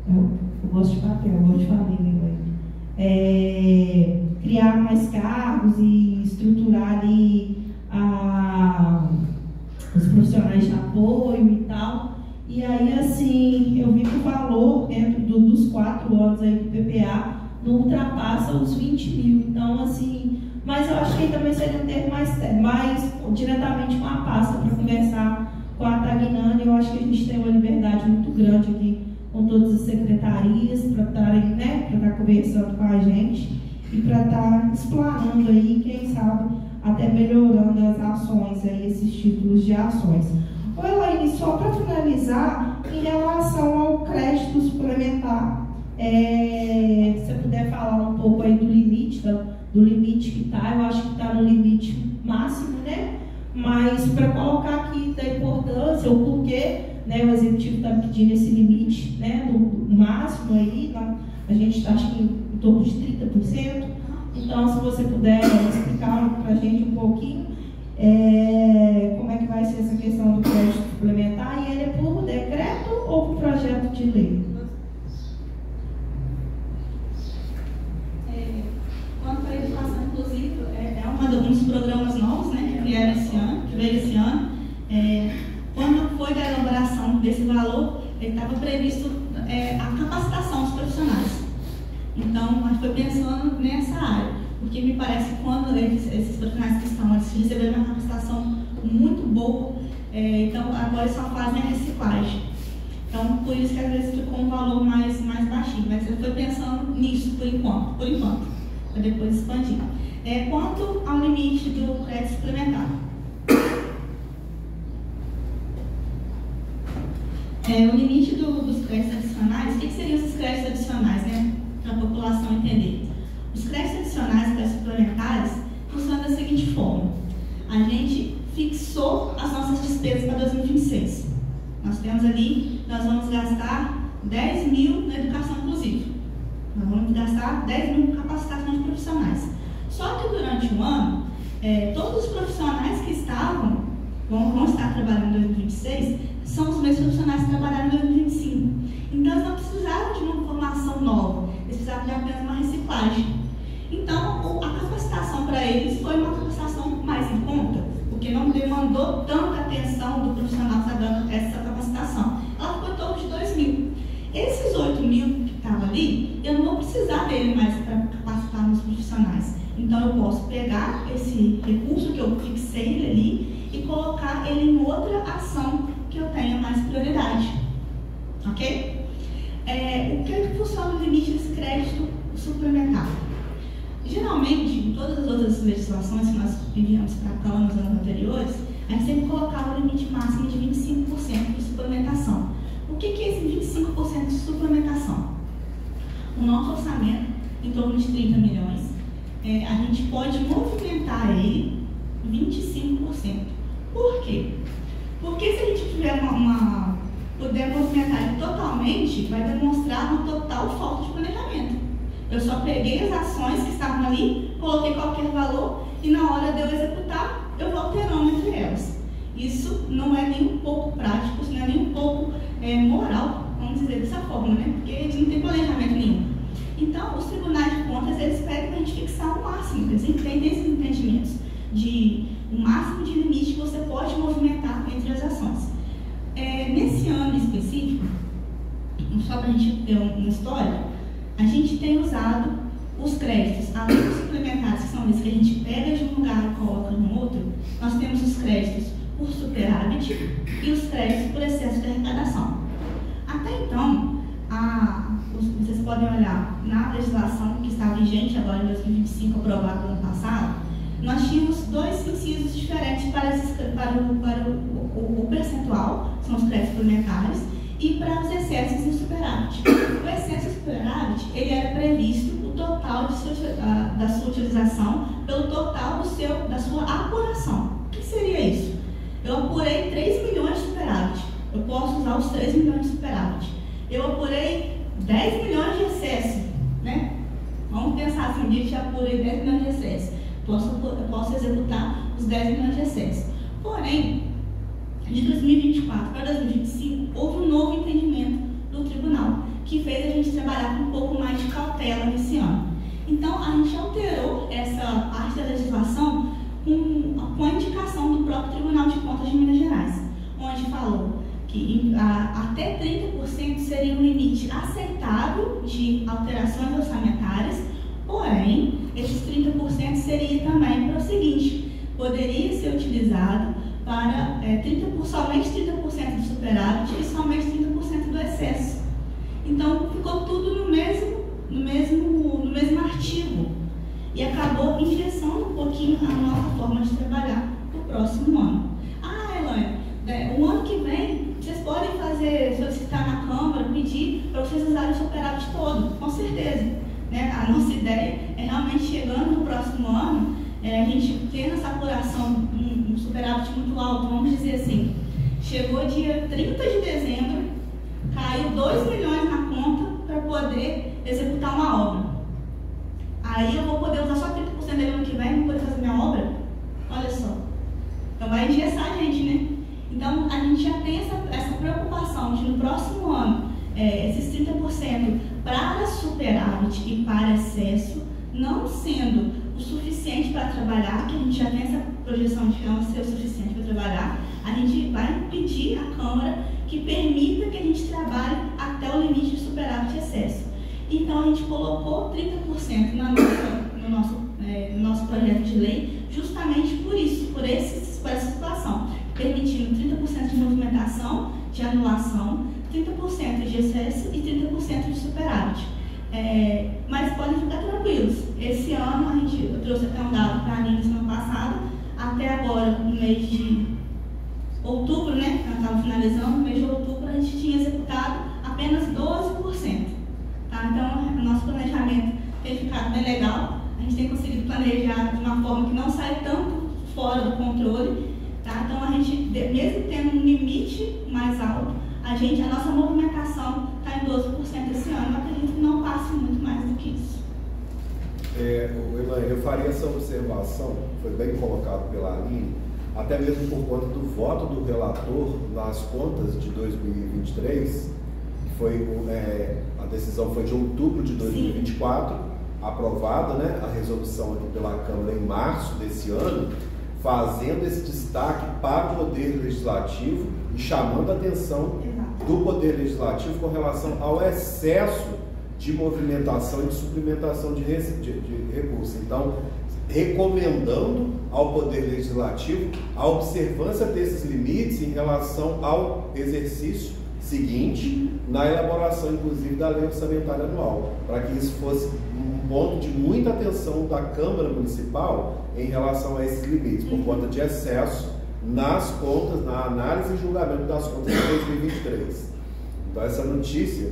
eu gosto de papel, eu gosto de falar criar mais cargos e estruturar ali os profissionais de apoio e tal. E aí, assim, eu vi que o valor dentro dos 4 anos aí do PPA não ultrapassa os 20 mil. Então, assim, mas eu acho que também seria um termo mais diretamente com a pasta para conversar com a Tagnani. Eu acho que a gente tem uma liberdade muito grande aqui com todas as secretarias para estarem, né, para estar conversando com a gente e para estar explanando aí, quem sabe, até melhorando as ações aí, esses títulos de ações. Ô Elaine, só para finalizar, em relação ao crédito suplementar, se você puder falar um pouco aí do limite que está, eu acho que está no limite máximo, né? Mas para colocar aqui da importância, o porquê, né, o executivo está pedindo esse limite, né, do máximo aí, a gente está acho que em torno de 30%. Então, se você puder explicar para a gente um pouquinho como é que vai ser essa questão do crédito suplementar, e ele é por decreto ou por projeto de lei?
Quanto à educação inclusiva, um dos programas novos, né, que veio esse ano. Quando foi da elaboração desse valor, estava previsto a capacitação dos profissionais. Então, a gente foi pensando nessa área, porque me parece que quando esses profissionais que estão, eles receberam uma capacitação muito boa, então agora eles só fazem a reciclagem. Então, por isso que às vezes ficou um valor mais baixinho, mas eu fui pensando nisso por enquanto, para depois expandir. Quanto ao limite do crédito suplementar. O limite dos créditos adicionais, o que seriam esses créditos adicionais, né? Para a população entender. Os créditos adicionais, créditos suplementares, funcionam da seguinte forma: a gente fixou as nossas despesas para 2026. Nós temos ali, nós vamos gastar 10 mil na educação inclusiva. Nós vamos gastar 10 mil em capacitação de profissionais. Só que durante o ano, todos os profissionais que vão estar trabalhando em 2026 são os mesmos profissionais que trabalharam em 2025. Então, eles não precisaram de uma formação nova, eles precisavam de apenas uma reciclagem. Então, a capacitação para eles foi uma capacitação mais em conta, porque não demandou tanta atenção do profissional que está dando essa capacitação. Ela ficou em torno de 2 mil. Esses 8 mil que estavam ali, eu não vou precisar dele mais para capacitar meus profissionais. Então, eu posso pegar esse recurso que eu fixei ele ali e colocar ele em outra ação que eu tenha mais prioridade. Ok? O que funciona o limite desse crédito suplementar? Geralmente, em todas as outras legislações que nós enviamos para a Câmara nos anos anteriores, a gente sempre colocava o limite máximo de 25% de suplementação. O que é esse 25% de suplementação? O nosso orçamento, em torno de 30 milhões, a gente pode movimentar ele 25%. Por quê? Porque se a gente tiver puder movimentar ele totalmente, vai demonstrar uma total falta de planejamento. Eu só peguei as ações que estavam ali, coloquei qualquer valor e na hora de eu executar, eu vou alterando entre elas. Isso não é nem um pouco prático, isso não é nem um pouco moral, vamos dizer dessa forma, né? Porque a gente não tem planejamento nenhum. Então, os tribunais de contas Contas, eles pedem para a gente fixar o máximo, eles entendem esses entendimentos de o máximo de limite que você pode movimentar entre as ações. Nesse ano específico, só para a gente ter uma história, a gente tem usado os créditos, além dos suplementares, que são esses que a gente pega de um lugar e coloca no outro, nós temos os créditos por superávit e os créditos por excesso de arrecadação. Até então, vocês podem olhar na legislação que está vigente agora em 2025, aprovada no ano passado, nós tínhamos dois incisos diferentes para o percentual, que são os créditos suplementares, e para os excessos e superávit. O excesso e superávit, ele era previsto o total da sua utilização pelo total da sua apuração. O que seria isso? Eu apurei 3 milhões de superávit. Eu posso usar os 3 milhões de superávit. Eu apurei 10 milhões de excesso, né? Vamos pensar assim, eu já apurei 10 milhões de excesso. Eu posso executar os 10 milhões de excesso. Porém, de 2024 para 2025, houve um novo entendimento do tribunal, que fez a gente trabalhar com um pouco mais de cautela nesse ano. Então, a gente alterou essa parte da legislação com a indicação do próprio Tribunal de Contas de Minas Gerais, onde falou que até 30% seria um limite aceitável de alterações orçamentárias, porém, esses 30% seria também para o seguinte: poderia ser utilizado para somente 30% do superávit e somente 30% do excesso. Então, ficou tudo no mesmo artigo e acabou engessando um pouquinho a nossa forma de trabalhar para o próximo ano. Elaine, o ano que vem, vocês podem solicitar na Câmara, pedir para vocês usarem o superávit todo, com certeza. Né? A nossa ideia é realmente, chegando no próximo ano, a gente ter essa apuração, um superávit muito alto, vamos dizer assim. Chegou dia 30 de dezembro, caiu 2 milhões na conta para poder executar uma obra. Aí eu vou poder usar só 30% dele ano que vem, vou poder fazer minha obra? Olha só. Então vai engessar a gente, né? Então a gente já tem essa preocupação de no próximo ano, esses 30% para superávit e para excesso, não sendo o suficiente para trabalhar, que a gente já tem essa projeção de que não ser o suficiente para trabalhar, a gente vai pedir à Câmara que permita que a gente trabalhe até o limite de superávit e excesso. Então a gente colocou 30% no nosso projeto de lei, justamente por isso, por essa situação, permitindo 30% de movimentação, de anulação, 30% de excesso e 30% de superávit. Mas podem ficar tranquilos. Esse ano, eu trouxe até um dado para a Aline no ano passado, até agora, no mês de outubro, né? Nós estávamos finalizando, no mês de outubro, a gente tinha executado apenas 12%. Tá? Então, o nosso planejamento tem ficado bem legal. A gente tem conseguido planejar de uma forma que não sai tanto fora do controle. Tá? Então, a gente, mesmo tendo um limite mais alto, a nossa movimentação está em 12% esse ano. Eu acredito que não passe muito mais do que isso.
Elaine, eu faria essa observação, foi bem colocado pela Aline, até mesmo por conta do voto do relator nas contas de 2023, que foi, a decisão foi de outubro de 2024, sim, aprovada, né, a resolução aqui pela Câmara em março desse ano, fazendo esse destaque para o Poder Legislativo e chamando a atenção do Poder Legislativo com relação ao excesso de movimentação e de suplementação de recursos. Então, recomendando ao Poder Legislativo a observância desses limites em relação ao exercício seguinte, na elaboração, inclusive, da lei orçamentária anual, para que isso fosse um ponto de muita atenção da Câmara Municipal em relação a esses limites, por conta de excesso nas contas, na análise e julgamento das contas de 2023. Então, essa notícia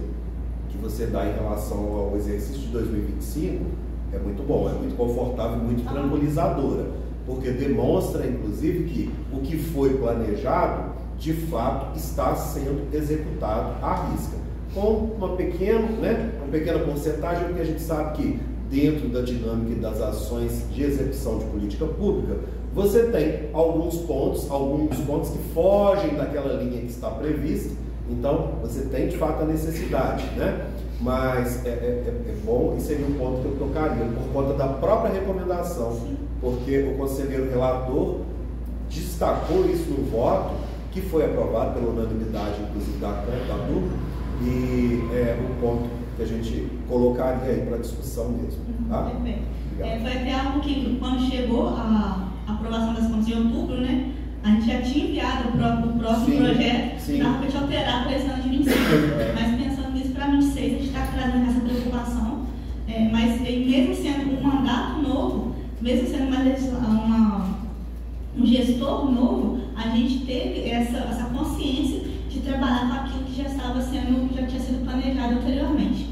que você dá em relação ao exercício de 2025 é muito bom, é muito confortável, muito tranquilizadora, porque demonstra, inclusive, que o que foi planejado, de fato, está sendo executado à risca, com uma pequena porcentagem, porque a gente sabe que dentro da dinâmica das ações de execução de política pública, você tem alguns pontos que fogem daquela linha que está prevista. Então, você tem de fato a necessidade, né? mas é bom e seria um ponto que eu tocaria, por conta da própria recomendação, porque o conselheiro relator destacou isso no voto, que foi aprovado pela unanimidade, inclusive da turma, e é um ponto que a gente colocaria aí para discussão mesmo. Tá?
Perfeito. Foi até algo que, quando chegou a aprovação das contas de outubro, né, a gente já tinha enviado o próximo projeto para a gente alterar para esse ano de 25. Mas pensando nisso, para 26, a gente está trazendo essa preocupação. Mas mesmo sendo um mandato novo, mesmo sendo um gestor novo, a gente teve essa consciência de trabalhar com aquilo que já tinha sido planejado anteriormente.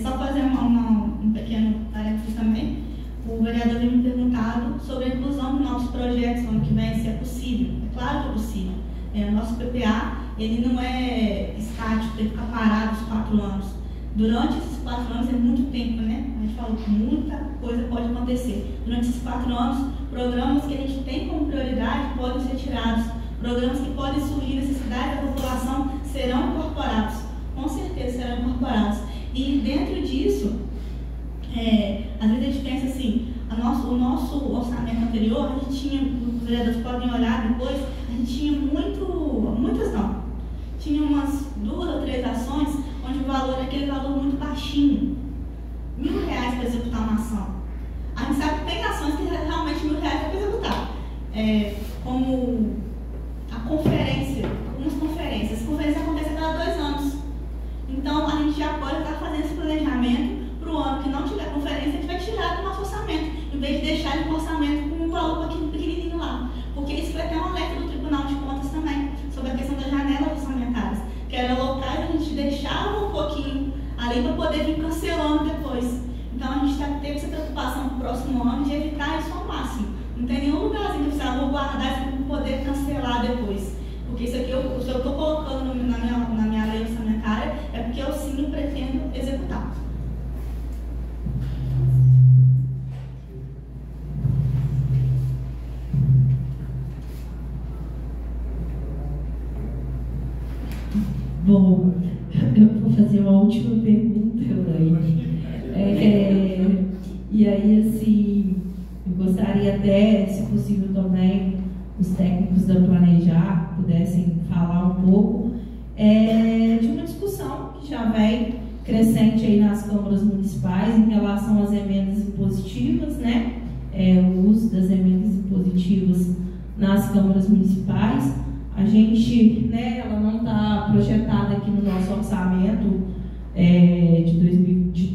Só fazer um pequeno parênteses também, o vereador veio me perguntado sobre a inclusão de novos projetos no ano que vem, se é possível. É claro que é possível. O nosso PPA, ele não é estático, tem que ficar parado os 4 anos. Durante esses 4 anos é muito tempo, né? A gente falou que muita coisa pode acontecer. Durante esses 4 anos, programas que a gente tem como prioridade podem ser tirados. Programas que podem surgir necessidade da população serão incorporados. Com certeza serão incorporados. E dentro disso, às vezes a gente pensa assim, o nosso orçamento anterior, a gente tinha, os vereadores podem olhar depois, a gente tinha muitas não. Tinha umas 2 ou 3 ações onde o valor é aquele valor muito baixinho. R$1.000 para executar uma ação. A gente sabe que tem ações que realmente R$1.000 é para executar. Como a conferência, algumas conferências. As conferências acontecem a cada 2 anos. Então, a gente já pode estar fazendo esse planejamento para o ano que não tiver conferência, a gente vai tirar do nosso orçamento, em vez de deixar ele com o orçamento com um valor pequenininho lá. Porque isso foi até um alerta do Tribunal de Contas também, sobre a questão das janelas orçamentárias, que eram locais, a gente deixava um pouquinho ali para poder vir cancelando depois. Então, a gente teve essa preocupação para o próximo ano de evitar isso ao máximo. Não tem nenhum lugarzinho que você vou guardar isso para poder cancelar depois. Porque isso aqui, se eu estou colocando na minha lei orçamentária, é porque eu sim pretendo executar.
Bom, eu vou fazer uma última pergunta, Elaine. E aí, assim, eu gostaria até, se possível também, os técnicos da Planejar pudessem falar um pouco de uma discussão que já vem crescente aí nas câmaras municipais em relação às emendas impositivas, né? O uso das emendas impositivas nas câmaras municipais. A gente, né, ela não está projetada aqui no nosso orçamento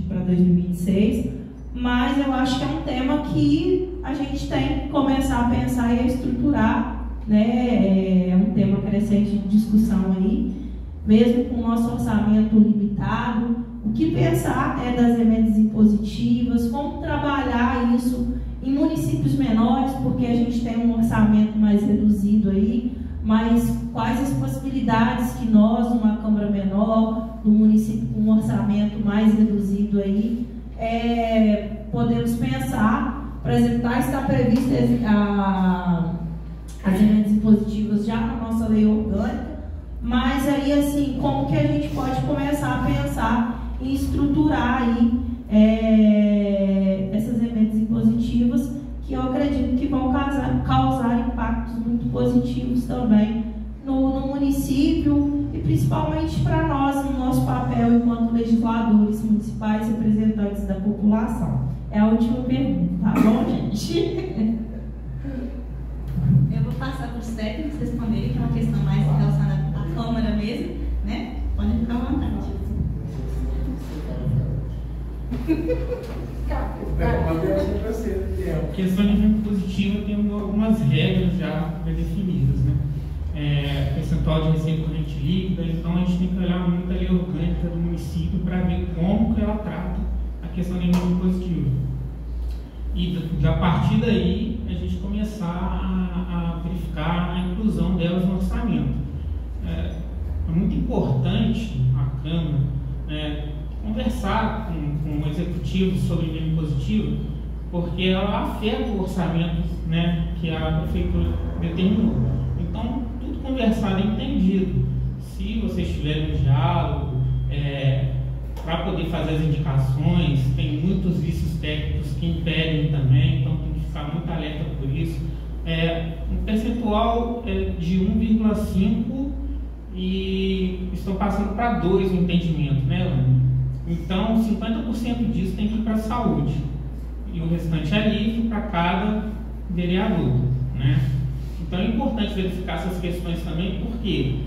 para 2026, mas eu acho que é um tema que a gente tem que começar a pensar e a estruturar, né? É um tema crescente de discussão aí, mesmo com o nosso orçamento limitado. O que pensar das emendas impositivas, como trabalhar isso em municípios menores, porque a gente tem um orçamento mais reduzido aí, mas quais as possibilidades que nós, numa Câmara menor, num município com um orçamento mais reduzido aí, podemos pensar. Por exemplo, está prevista as emendas impositivas já na nossa lei orgânica, mas aí, assim, como que a gente pode começar a pensar em estruturar aí essas emendas impositivas, que eu acredito que vão causar impactos muito positivos também no município e principalmente para nós, no nosso papel enquanto legisladores municipais, representantes da população. É a última pergunta, tá bom, gente?
Eu vou passar para os técnicos responderem, que é uma questão mais relacionada à Câmara mesmo, né? Podem ficar à vontade.
A questão de emenda positiva tem algumas regras já definidas, né? Percentual de receita corrente líquida, então a gente tem que olhar muito a lei orgânica do município para ver como que ela trata a questão da emenda positiva. E a partir daí a gente começar a verificar a inclusão delas no orçamento. É muito importante a Câmara conversar com o executivo sobre emenda positiva, porque ela afeta o orçamento, né, que a prefeitura determinou. Então, tudo conversado e entendido. Se vocês tiverem um diálogo, para poder fazer as indicações, tem muitos vícios técnicos que impedem também, então tem que ficar muito alerta por isso. Um percentual de 1,5 e estão passando para 2 o entendimento, né, Elane? Então, 50% disso tem que ir para a saúde e o restante é livre para cada vereador, né? Então é importante verificar essas questões também, porque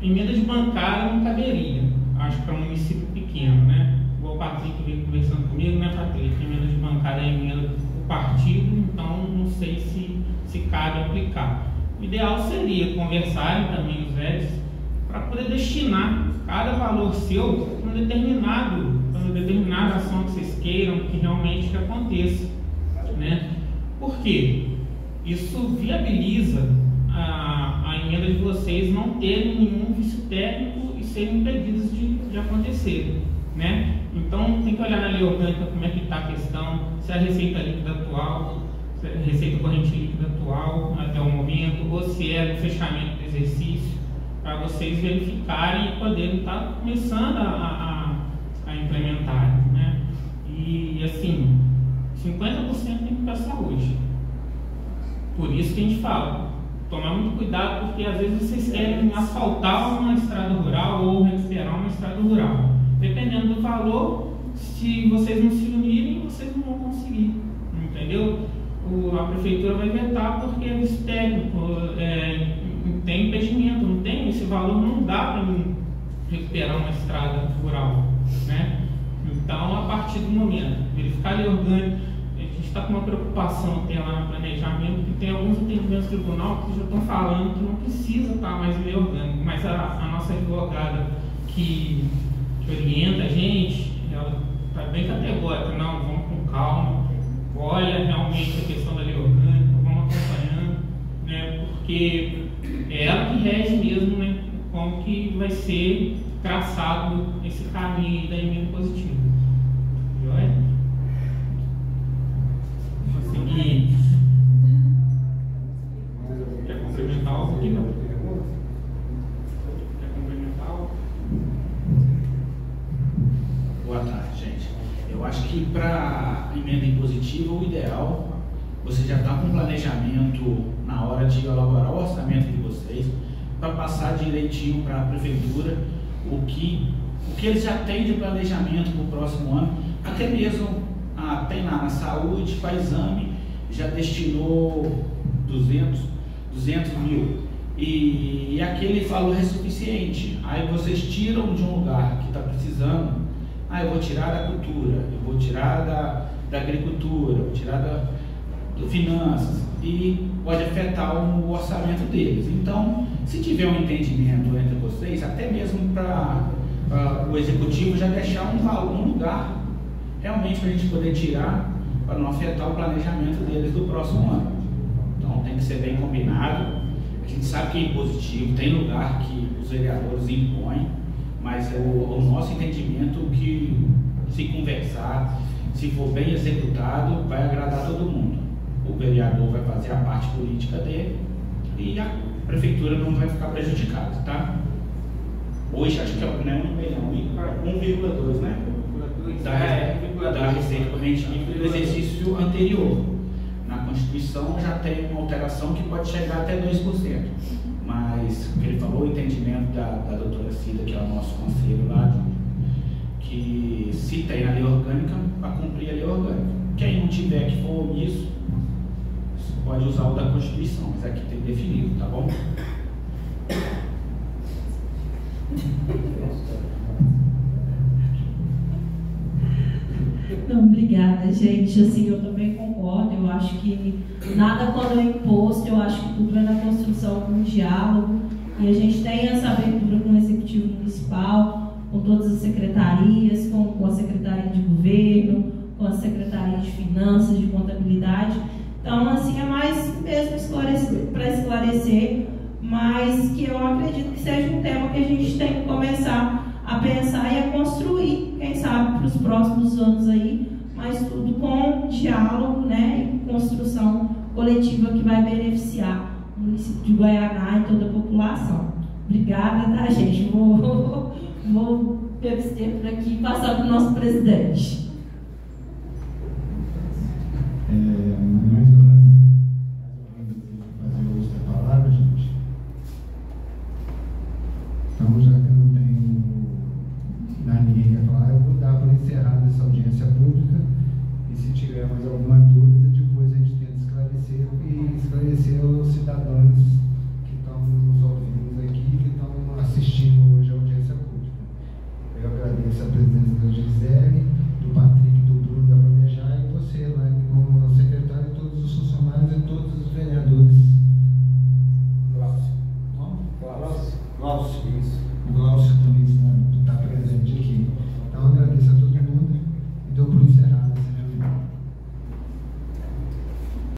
emenda de bancada não caberia, acho que para um município pequeno, né? Igual o Patrick veio conversando comigo, né, Patrick? Emenda de bancada é emenda do partido, então não sei se cabe aplicar. O ideal seria conversarem também os vereadores para poder destinar cada valor seu para uma determinada ação que vocês queiram que realmente aconteça, né? Por quê? Isso viabiliza a emenda de vocês não terem nenhum vício técnico e serem impedidos de acontecer, né? Então tem que olhar na lei orgânica como é que está a questão, se a receita líquida atual, se a receita corrente líquida atual até o momento, ou se é no fechamento do exercício, para vocês verificarem e poderem estar começando a implementar, né? E assim, 50% tem que ir para a saúde. Por isso que a gente fala, tomar muito cuidado, porque às vezes vocês querem asfaltar uma estrada rural ou recuperar uma estrada rural. Dependendo do valor, se vocês não se unirem, vocês não vão conseguir, entendeu? A prefeitura vai vetar porque é vício técnico, tem impedimento, não tem esse valor, não dá para recuperar uma estrada rural, né? Então, a partir do momento, verificar a lei orgânica, a gente está com uma preocupação até lá no planejamento, que tem alguns entendimentos do tribunal que já estão falando que não precisa estar mais em lei orgânica, mas a nossa advogada que orienta a gente, ela está bem categórica, não, vamos com calma, olha realmente a questão da lei orgânica, vamos acompanhando, né, porque é ela que rege mesmo, né, como que vai ser traçado esse caminho da emenda positiva. Joia? Vou seguir. Quer complementar algo aqui, não? Quer complementar algo?
Boa tarde, gente. Eu acho que para emenda impositiva, o ideal, você já está com um planejamento na hora de elaborar o orçamento de vocês, para passar direitinho para a prefeitura o que eles já têm de planejamento para o próximo ano, até mesmo tem lá na saúde, para exame, já destinou 200 mil, e aquele valor é suficiente. Aí vocês tiram de um lugar que está precisando, eu vou tirar da cultura, eu vou tirar da agricultura, eu vou tirar da finanças, e pode afetar o orçamento deles. Então, se tiver um entendimento entre vocês, até mesmo para o executivo já deixar um lugar realmente para a gente poder tirar, para não afetar o planejamento deles do próximo ano. Então tem que ser bem combinado. A gente sabe que é impositivo, tem lugar que os vereadores impõem, mas o nosso entendimento que, se conversar, se for bem executado, vai agradar todo mundo. O vereador vai fazer a parte política dele e a prefeitura não vai ficar prejudicada, tá? Hoje acho que é 1 milhão, 1,2, né? Da receita corrente líquida do exercício anterior. Na Constituição já tem uma alteração que pode chegar até 2%. Mas, o que ele falou, o entendimento da doutora Cida, que é o nosso conselho lá, que se tem a lei orgânica, para cumprir a lei orgânica. Quem não tiver que for omisso, pode usar o da Constituição, mas aqui tem definido, tá bom?
Não, obrigada, gente. Assim, eu também concordo. Eu acho que nada quando é imposto, eu acho que tudo é na construção com um diálogo. E a gente tem essa abertura com o Executivo Municipal, com todas as secretarias, com a Secretaria de Governo, com a Secretaria de Finanças, de Contabilidade. Então, assim, é mais mesmo para esclarecer, mas que eu acredito que seja um tema que a gente tem que começar a pensar e a construir, quem sabe, para os próximos anos aí, mas tudo com diálogo, né, e construção coletiva que vai beneficiar o município de Guaianá e toda a população. Obrigada, tá, gente? Vou
teve esse tempo por aqui e passar para o nosso presidente.
Mais fazer uso da palavra, gente. Então, já que não tem ninguém quer falar, eu vou dar por encerrada essa audiência pública e se tiver mais alguma dúvida, depois a gente tenta esclarecer e esclarecer os cidadãos que estão nos ouvindo aqui, que estão assistindo hoje a audiência pública. Eu agradeço a presença da Gisele, do Patrício.